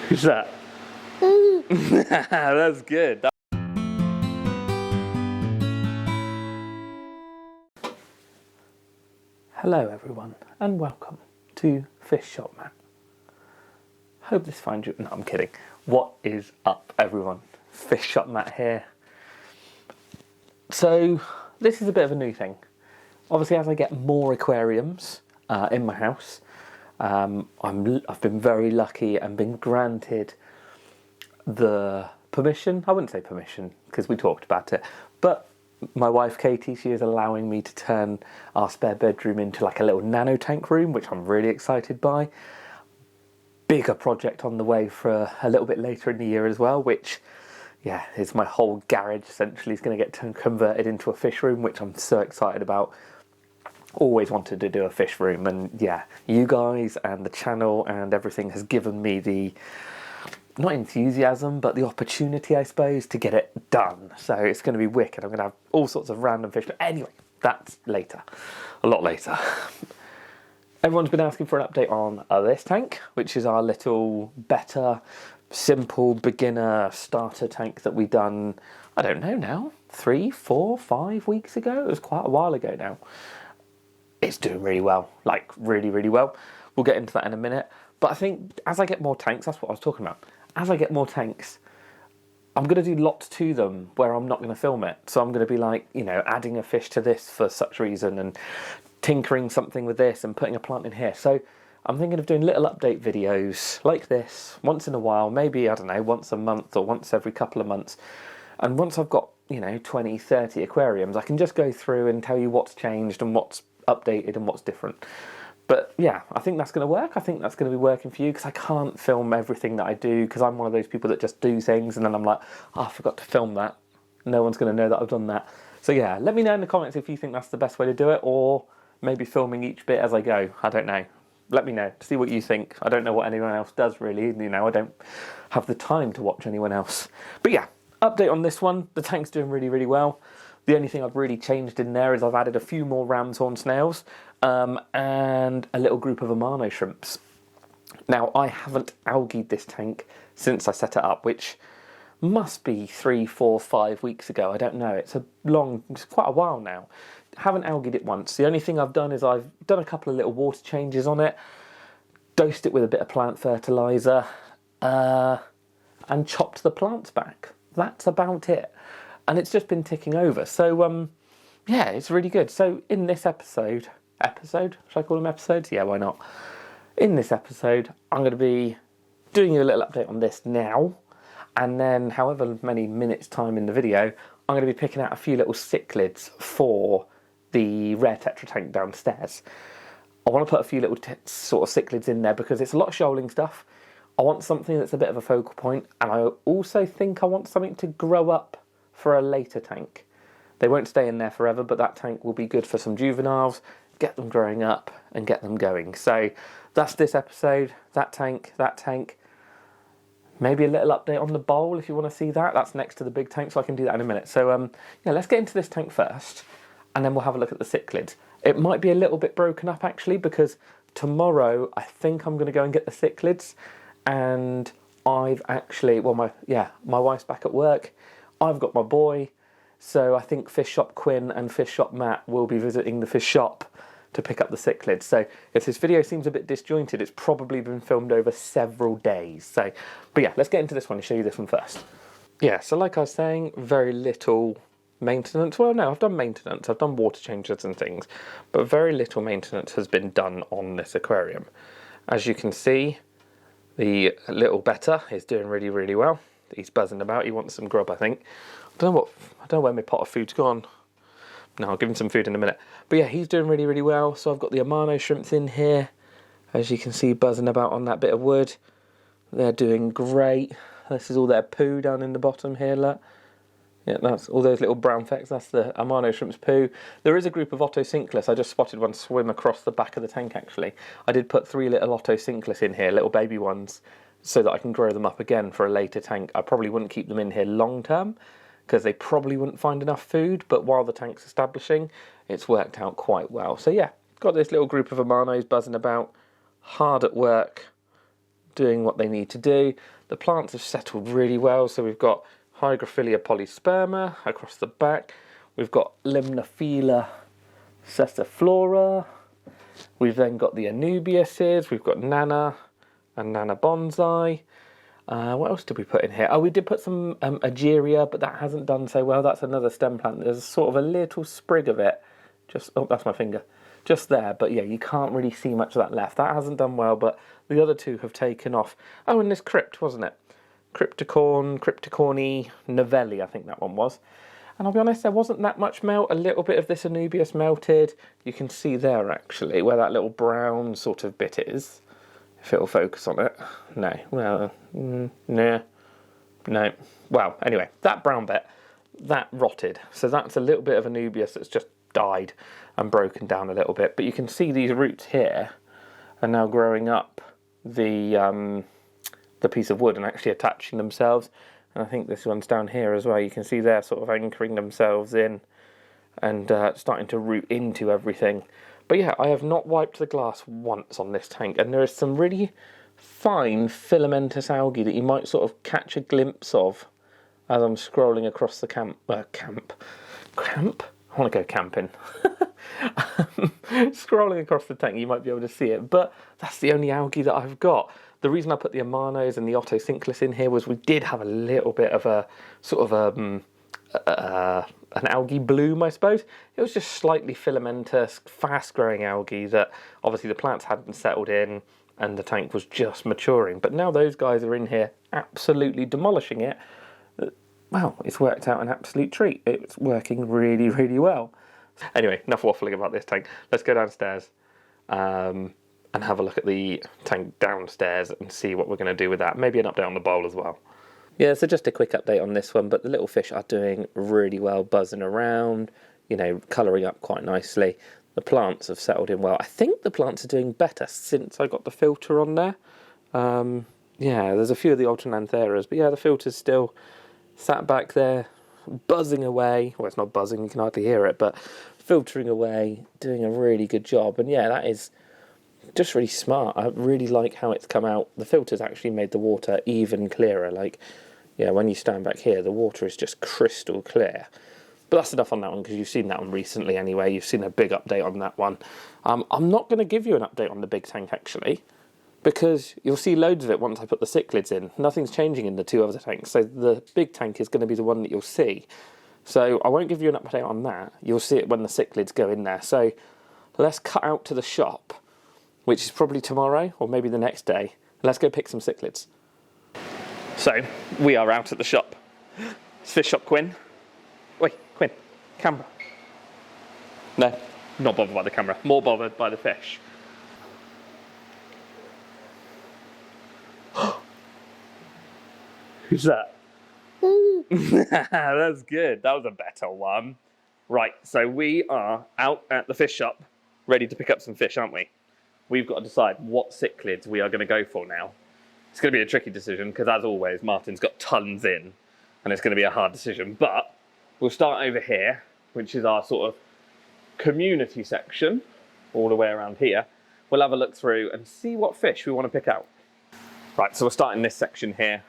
Who's that? That's good. Hello everyone and welcome to Fish Shop Matt. Hope this finds you... No, I'm kidding. What is up everyone? Fish Shop Matt here. So this is a bit of a new thing. Obviously as I get more aquariums in my house, I've been very lucky and been granted the permission. I wouldn't say permission because we talked about it, but my wife Katie, she is allowing me to turn our spare bedroom into like a little nano tank room, which I'm really excited by. Bigger project on the way for a little bit later in the year as well, which yeah, is my whole garage essentially is going to get converted into a fish room, which I'm so excited about. Always wanted to do a fish room, and yeah, you guys and the channel and everything has given me the, not enthusiasm, but the opportunity, I suppose, to get it done. So it's going to be wicked. I'm going to have all sorts of random fish. But anyway, that's later. A lot later. Everyone's been asking for an update on this tank, which is our little Betta, simple beginner starter tank that we done, I don't know now, 3, 4, 5 weeks ago. It was quite a while ago now. It's doing really well, like really, really well. We'll get into that in a minute. But I think as I get more tanks, that's what I was talking about. As I get more tanks, I'm going to do lots to them where I'm not going to film it. So I'm going to be like, you know, adding a fish to this for such reason and tinkering something with this and putting a plant in here. So I'm thinking of doing little update videos like this once in a while, maybe, I don't know, once a month or once every couple of months. And once I've got, you know, 20, 30 aquariums, I can just go through and tell you what's changed and what's updated and what's different. But yeah, I think that's going to work. I think that's going to be working for you because I can't film everything that I do because I'm one of those people that just do things and then I'm like, oh, I forgot to film that. No one's going to know that I've done that. So yeah, let me know in the comments if you think that's the best way to do it, or maybe filming each bit as I go. I don't know. Let me know. See what you think. I don't know what anyone else does really. You know, I don't have the time to watch anyone else. But yeah, update on this one. The tank's doing really, really well. The only thing I've really changed in there is I've added a few more ram's horn snails and a little group of Amano shrimps. Now, I haven't algaed this tank since I set it up, which must be 3, 4, 5 weeks ago. I don't know. It's quite a while now. Haven't algaed it once. The only thing I've done is I've done a couple of little water changes on it, dosed it with a bit of plant fertiliser, and chopped the plants back. That's about it. And it's just been ticking over. So, yeah, it's really good. So in this episode, should I call them episodes? Yeah, why not? In this episode, I'm going to be doing you a little update on this now. And then however many minutes time in the video, I'm going to be picking out a few little cichlids for the rare Tetra tank downstairs. I want to put a few little sort of cichlids in there because it's a lot of shoaling stuff. I want something that's a bit of a focal point. And I also think I want something to grow up for a later tank. They won't stay in there forever, but that tank will be good for some juveniles, get them growing up and get them going. So that's this episode, that tank, maybe a little update on the bowl if you want to see that. That's next to the big tank, so I can do that in a minute. So yeah, let's get into this tank first and then we'll have a look at the cichlids. It might be a little bit broken up actually because tomorrow I think I'm going to go and get the cichlids, and I've actually, well, my wife's back at work. I've got my boy, so I think Fish Shop Quinn and Fish Shop Matt will be visiting the fish shop to pick up the cichlids. So if this video seems a bit disjointed, it's probably been filmed over several days. So, but yeah, let's get into this one and show you this one first. Yeah, so like I was saying, very little maintenance. Well, no, I've done maintenance. I've done water changes and things, but very little maintenance has been done on this aquarium. As you can see, the little Betta is doing really, really well. He's buzzing about. He wants some grub, I think. I don't know where my pot of food's gone. No, I'll give him some food in a minute. But yeah, he's doing really, really well. So I've got the Amano shrimps in here, as you can see, buzzing about on that bit of wood. They're doing great. This is all their poo down in the bottom here, look. Yeah, that's all those little brown flecks. That's the Amano shrimp's poo. There is a group of Ottocinclus. I just spotted one swim across the back of the tank, actually. I did put 3 little Ottocinclus in here, little baby ones, so that I can grow them up again for a later tank. I probably wouldn't keep them in here long term because they probably wouldn't find enough food, but while the tank's establishing, it's worked out quite well. So yeah, got this little group of Amanos buzzing about, hard at work, doing what they need to do. The plants have settled really well, so we've got Hygrophila polysperma across the back. We've got Limnophila cessiflora. We've then got the Anubiases. We've got Nana and Nana bonsai. What else did we put in here? Oh, we did put some Ageria, but that hasn't done so well. That's another stem plant. There's sort of a little sprig of it. Just, oh, that's my finger. Just there, but yeah, you can't really see much of that left. That hasn't done well, but the other two have taken off. Oh, and this crypt, wasn't it? Crypticorni novelli, I think that one was. And I'll be honest, there wasn't that much melt. A little bit of this Anubias melted. You can see there, actually, where that little brown sort of bit is. If it'll focus on it. No. Well, no. No. Well, anyway, that brown bit, that rotted. So that's a little bit of Anubias that's just died and broken down a little bit. But you can see these roots here are now growing up the piece of wood and actually attaching themselves. And I think this one's down here as well. You can see they're sort of anchoring themselves in and starting to root into everything. But yeah, I have not wiped the glass once on this tank, and there is some really fine filamentous algae that you might sort of catch a glimpse of as I'm scrolling across the camp? I want to go camping. Scrolling across the tank, you might be able to see it, but that's the only algae that I've got. The reason I put the Amanos and the Ottocinclus in here was we did have a little bit of a sort of an algae bloom, I suppose. It was just slightly filamentous, fast-growing algae that obviously the plants hadn't settled in and the tank was just maturing. But now those guys are in here absolutely demolishing it. Well, it's worked out an absolute treat. It's working really, really well. Anyway, enough waffling about this tank. Let's go downstairs and have a look at the tank downstairs and see what we're going to do with that. Maybe an update on the bowl as well. Yeah, so just a quick update on this one, but the little fish are doing really well, buzzing around, you know, colouring up quite nicely. The plants have settled in well. I think the plants are doing better since I got the filter on there. Yeah, there's a few of the Alternantheras, but yeah, the filter's still sat back there, buzzing away. Well, it's not buzzing, you can hardly hear it, but filtering away, doing a really good job. And yeah, that is just really smart. I really like how it's come out. The filter's actually made the water even clearer. Like, yeah, when you stand back here, the water is just crystal clear. But that's enough on that one, because you've seen that one recently anyway. You've seen a big update on that one. I'm not going to give you an update on the big tank, actually, because you'll see loads of it once I put the cichlids in. Nothing's changing in the two other tanks, so the big tank is going to be the one that you'll see. So I won't give you an update on that. You'll see it when the cichlids go in there. So let's cut out to the shop, which is probably tomorrow or maybe the next day. Let's go pick some cichlids. So we are out at the shop. It's Fish Shop Quinn. Wait, Quinn, camera. No, not bothered by the camera, more bothered by the fish. Who's that? That's good. That was a better one. Right, so we are out at the fish shop, ready to pick up some fish, aren't we? We've got to decide what cichlids we are going to go for now. It's going to be a tricky decision because, as always, Martin's got tons in and it's going to be a hard decision. But we'll start over here, which is our sort of community section, all the way around here. We'll have a look through and see what fish we want to pick out. Right, so we're starting this section here.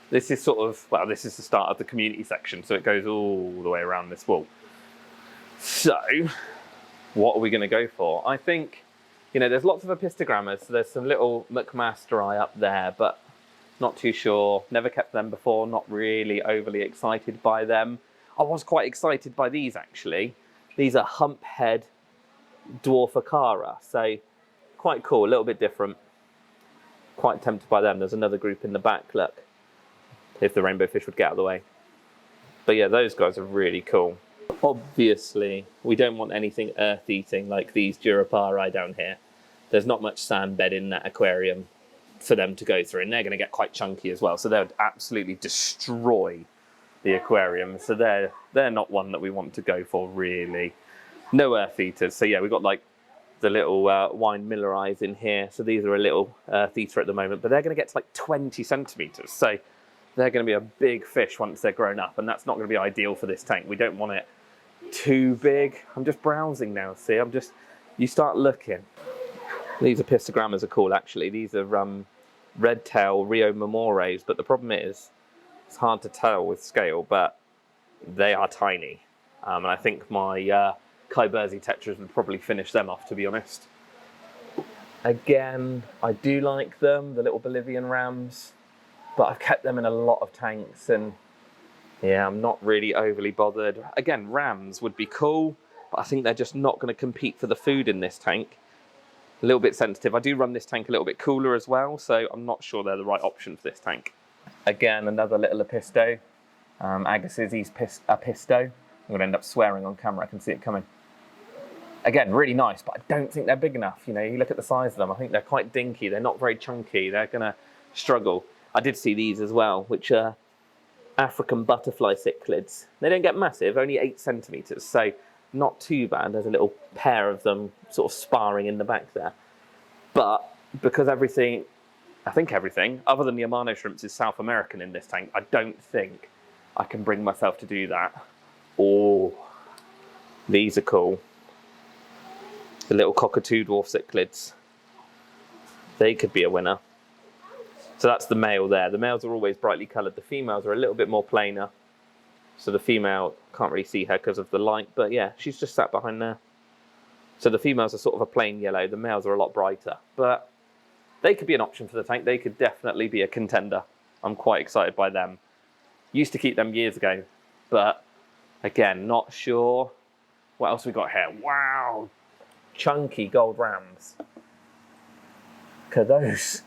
This is sort of, well, this is the start of the community section, so it goes all the way around this wall. So, what are we going to go for? I think, you know, there's lots of apistogrammas, so there's some little McMasteri up there, but not too sure. Never kept them before, not really overly excited by them. I was quite excited by these, actually. These are humphead dwarf acara, so quite cool, a little bit different. Quite tempted by them. There's another group in the back, look, if the rainbow fish would get out of the way. But yeah, those guys are really cool. Obviously, we don't want anything earth-eating like these Durapari down here. There's not much sand bed in that aquarium for them to go through, and they're going to get quite chunky as well, so they would absolutely destroy the aquarium. So they're not one that we want to go for, really. No earth-eaters. So yeah, we've got like the little wine Milleris in here. So these are a little earth-eater at the moment, but they're going to get to like 20 centimetres. So they're going to be a big fish once they're grown up, and that's not going to be ideal for this tank. We don't want it too big. I'm just browsing now, see, you start looking. These apistogrammas are cool, actually. These are red tail Rio Memores, but the problem is it's hard to tell with scale, but they are tiny. And I think my Kai Berzi Tetras would probably finish them off, to be honest. Again, I do like them, the little Bolivian rams, but I've kept them in a lot of tanks, and yeah, I'm not really overly bothered. Again, rams would be cool, but I think they're just not going to compete for the food in this tank. A little bit sensitive. I do run this tank a little bit cooler as well, so I'm not sure they're the right option for this tank. Again, another little Apisto. Agassizzi's Apisto. I'm going to end up swearing on camera, I can see it coming. Again, really nice, but I don't think they're big enough. You know, you look at the size of them, I think they're quite dinky. They're not very chunky. They're going to struggle. I did see these as well, which are African butterfly cichlids. They don't get massive, only 8 centimetres, so not too bad. There's a little pair of them sort of sparring in the back there. But because everything, I think everything, other than the Amano shrimps is South American in this tank, I don't think I can bring myself to do that. Oh, these are cool. The little cockatoo dwarf cichlids. They could be a winner. So that's the male there. The males are always brightly coloured. The females are a little bit more plainer. So the female, can't really see her because of the light, but yeah, she's just sat behind there. So the females are sort of a plain yellow. The males are a lot brighter, but they could be an option for the tank. They could definitely be a contender. I'm quite excited by them. Used to keep them years ago, but again, not sure. What else we got here? Wow. Chunky gold rams. Look at those.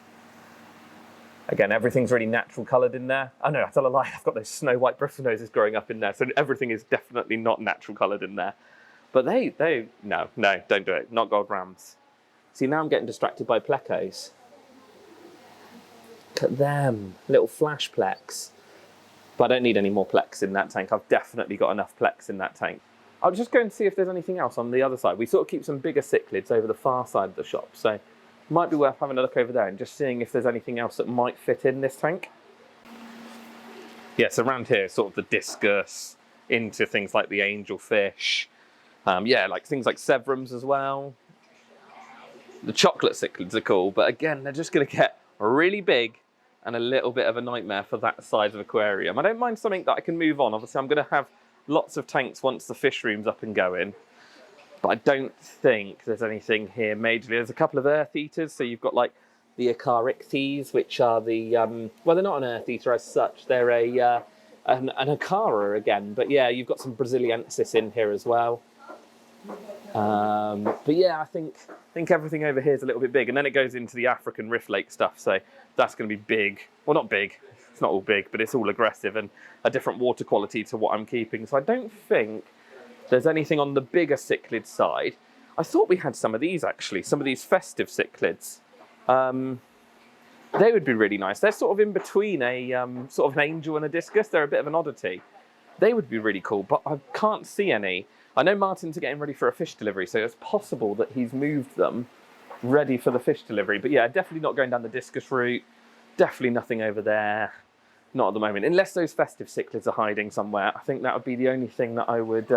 Again, everything's really natural coloured in there. Oh no, I tell a lie, I've got those snow white bristle noses growing up in there, so everything is definitely not natural coloured in there. But no, don't do it. Not gold rams. See, now I'm getting distracted by plecos. Look at them, little flash plex. But I don't need any more plex in that tank. I've definitely got enough plex in that tank. I'll just go and see if there's anything else on the other side. We sort of keep some bigger cichlids over the far side of the shop, so might be worth having a look over there and just seeing if there's anything else that might fit in this tank. Yes, around here, sort of the discus, into things like the angelfish. Yeah, like things like severums as well. The chocolate cichlids are cool, but again, they're just going to get really big and a little bit of a nightmare for that size of aquarium. I don't mind something that I can move on. Obviously, I'm going to have lots of tanks once the fish room's up and going. But I don't think there's anything here majorly. There's a couple of earth eaters. So you've got like the Acarichthes, which are the, well, they're not an earth eater as such. They're an Acara again. But yeah, you've got some Braziliensis in here as well. But yeah, I think everything over here is a little bit big. And then it goes into the African Rift Lake stuff. So that's going to be big. Well, not big. It's not all big, but it's all aggressive and a different water quality to what I'm keeping. So I don't think there's anything on the bigger cichlid side. I thought we had some of these actually, some of these festive cichlids. They would be really nice. They're sort of in between a sort of an angel and a discus. They're a bit of an oddity. They would be really cool, but I can't see any. I know Martin's getting ready for a fish delivery, so it's possible that he's moved them ready for the fish delivery. But yeah, definitely not going down the discus route. Definitely nothing over there. Not at the moment. Unless those festive cichlids are hiding somewhere, I think that would be the only thing that I would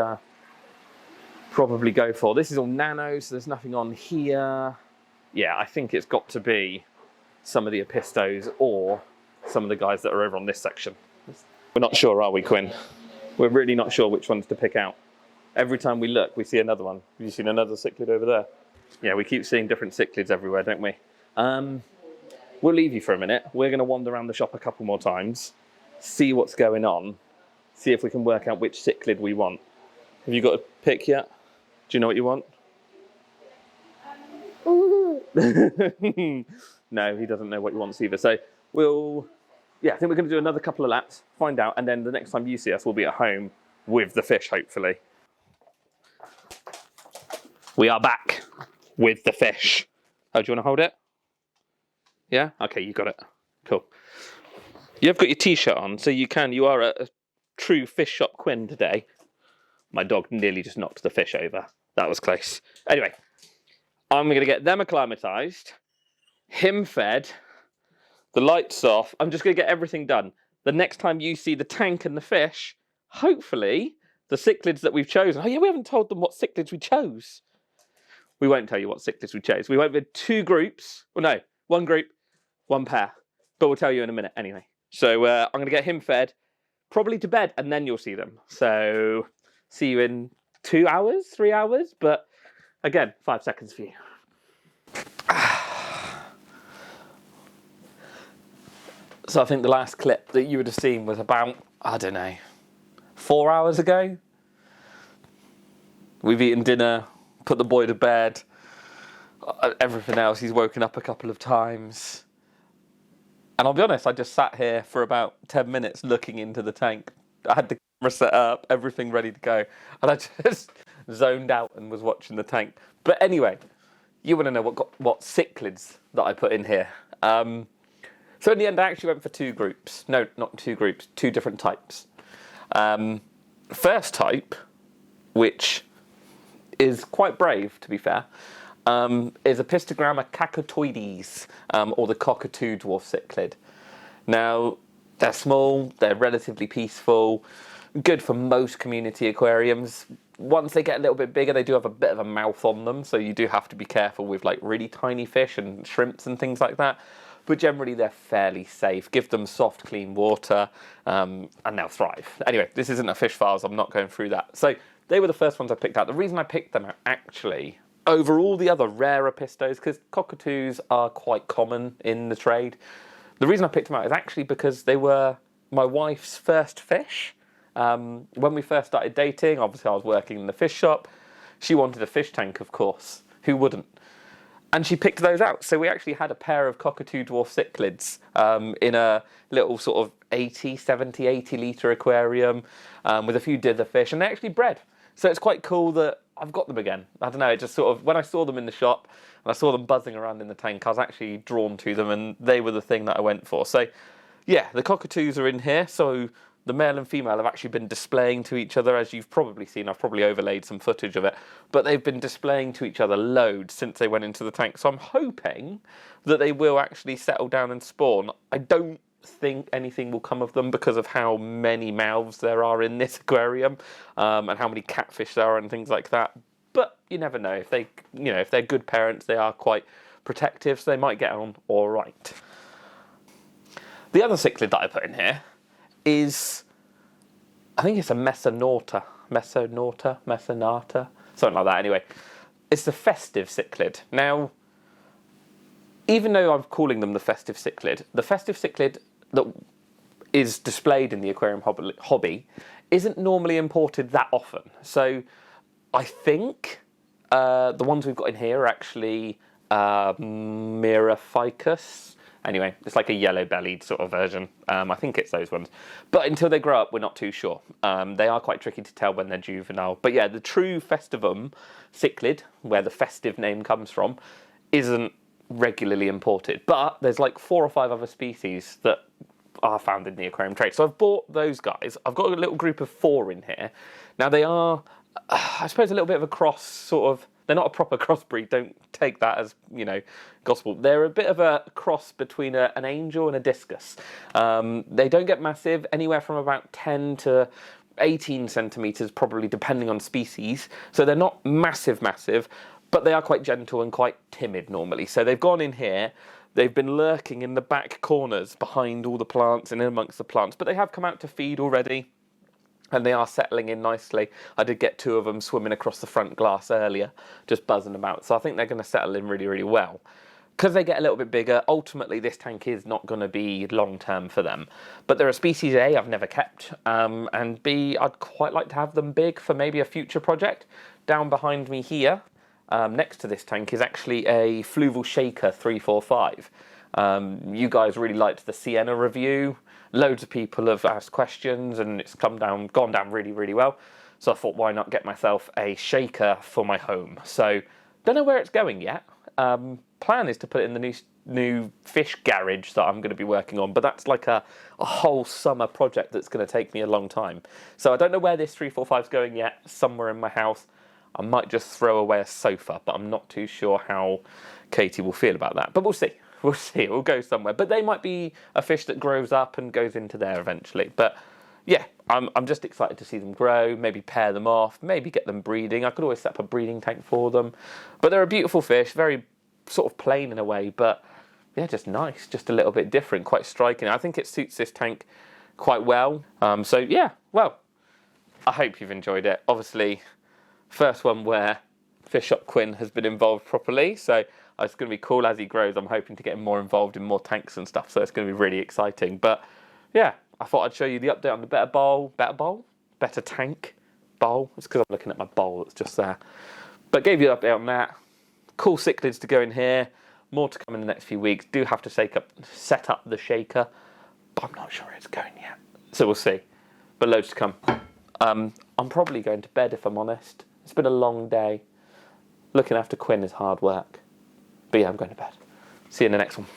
probably go for. This is all nano, so there's nothing on here. Yeah, I think it's got to be some of the Apistos or some of the guys that are over on this section. We're not sure, are we, Quinn? We're really not sure which ones to pick out. Every time we look, we see another one. Have you seen another cichlid over there? Yeah, we keep seeing different cichlids everywhere, don't we? We'll leave you for a minute. We're going to wander around the shop a couple more times, see what's going on, see if we can work out which cichlid we want. Have you got a pick yet? Do you know what you want? No, he doesn't know what he wants either. So I think we're going to do another couple of laps, find out, and then the next time you see us, we'll be at home with the fish, hopefully. We are back with the fish. Oh, do you want to hold it? Yeah? Okay, you got it. Cool. You've got your t-shirt on, so you are a true fish shop Quinn today. My dog nearly just knocked the fish over. That was close. Anyway, I'm going to get them acclimatized, him fed, the lights off. I'm just going to get everything done. The next time you see the tank and the fish, hopefully, the cichlids that we've chosen. Oh yeah, we haven't told them what cichlids we chose. We won't tell you what cichlids we chose. We went with 2 groups. Well, no, 1 group, 1 pair. But we'll tell you in a minute anyway. So I'm going to get him fed, probably to bed, and then you'll see them. So see you in 2 hours, 3 hours. But again, 5 seconds for you. So I think the last clip that you would have seen was about, I don't know, 4 hours ago. We've eaten dinner, put the boy to bed. Everything else, he's woken up a couple of times. And I'll be honest, I just sat here for about 10 minutes looking into the tank. I had the camera set up, everything ready to go. And I just zoned out and was watching the tank. But anyway, you want to know what cichlids that I put in here. So in the end, I actually went for 2 groups. No, not 2 groups, 2 different types. First type, which is quite brave, to be fair, is Apistogramma cacatoides, or the cockatoo dwarf cichlid. Now, they're small, they're relatively peaceful, good for most community aquariums. Once they get a little bit bigger, they do have a bit of a mouth on them, so you do have to be careful with like really tiny fish and shrimps and things like that. But generally they're fairly safe. Give them soft, clean water, and they'll thrive. Anyway, this isn't a fish files, I'm not going through that. So they were the first ones I picked out. The reason I picked them out, actually, over all the other rarer pistos, because cockatoos are quite common in the trade, the reason I picked them out is actually because they were my wife's first fish. When we first started dating, obviously I was working in the fish shop. She wanted a fish tank, of course. Who wouldn't? And she picked those out. So we actually had a pair of cockatoo dwarf cichlids in a little sort of 80 litre aquarium with a few dither fish, and they actually bred. So it's quite cool that I've got them again. I don't know, it just sort of, when I saw them in the shop and I saw them buzzing around in the tank, I was actually drawn to them, and they were the thing that I went for. So yeah, the cockatoos are in here. So the male and female have actually been displaying to each other, as you've probably seen. I've probably overlaid some footage of it, but they've been displaying to each other loads since they went into the tank. So I'm hoping that they will actually settle down and spawn. I don't think anything will come of them because of how many mouths there are in this aquarium, and how many catfish there are and things like that. But you never know. If they, if they're good parents, they are quite protective, so they might get on all right. The other cichlid that I put in here is, I think it's a mesonauta, something like that. Anyway, it's the festive cichlid. Now, even though I'm calling them the festive cichlid that is displayed in the aquarium hobby isn't normally imported that often. So I think the ones we've got in here are actually Miraficus. Anyway, it's like a yellow-bellied sort of version. I think it's those ones. But until they grow up, we're not too sure. They are quite tricky to tell when they're juvenile. But yeah, the true festivum cichlid, where the festive name comes from, isn't regularly imported. But there's like 4 or 5 other species that are found in the aquarium trade. So I've bought those guys. I've got a little group of 4 in here. Now they are, I suppose, a little bit of a cross sort of. They're not a proper crossbreed, don't take that as, gospel. They're a bit of a cross between an angel and a discus. They don't get massive, anywhere from about 10 to 18 centimetres, probably, depending on species. So they're not massive, but they are quite gentle and quite timid normally. So they've gone in here, they've been lurking in the back corners behind all the plants and in amongst the plants, but they have come out to feed already. And they are settling in nicely. I did get 2 of them swimming across the front glass earlier, just buzzing about. So I think they're going to settle in really, really well. Because they get a little bit bigger, ultimately this tank is not going to be long-term for them. But they're a species A I've never kept, and B, I'd quite like to have them big for maybe a future project. Down behind me here, next to this tank, is actually a Fluval Shaker 345. You guys really liked the Sienna review. Loads of people have asked questions and it's gone down really, really well. So I thought, why not get myself a shaker for my home? So don't know where it's going yet. Plan is to put it in the new fish garage that I'm going to be working on, but that's like a whole summer project that's going to take me a long time. So I don't know where this 345 is going yet. Somewhere in my house. I might just throw away a sofa, but I'm not too sure how Katie will feel about that. But we'll see. We'll see, it will go somewhere. But they might be a fish that grows up and goes into there eventually. But yeah, I'm just excited to see them grow, maybe pair them off, maybe get them breeding. I could always set up a breeding tank for them. But they're a beautiful fish, very sort of plain in a way, but yeah, just nice, just a little bit different, quite striking. I think it suits this tank quite well. So yeah, well, I hope you've enjoyed it. Obviously, first one where Fish Shop Quinn has been involved properly, so it's going to be cool as he grows. I'm hoping to get him more involved in more tanks and stuff, so it's going to be really exciting. But yeah, I thought I'd show you the update on the Betta tank bowl. It's because I'm looking at my bowl that's just there. But gave you an update on that. Cool cichlids to go in here. More to come in the next few weeks. Do have to set up the shaker, but I'm not sure it's going yet. So we'll see. But loads to come. I'm probably going to bed if I'm honest. It's been a long day. Looking after Quinn is hard work. But yeah, I'm going to bed. See you in the next one.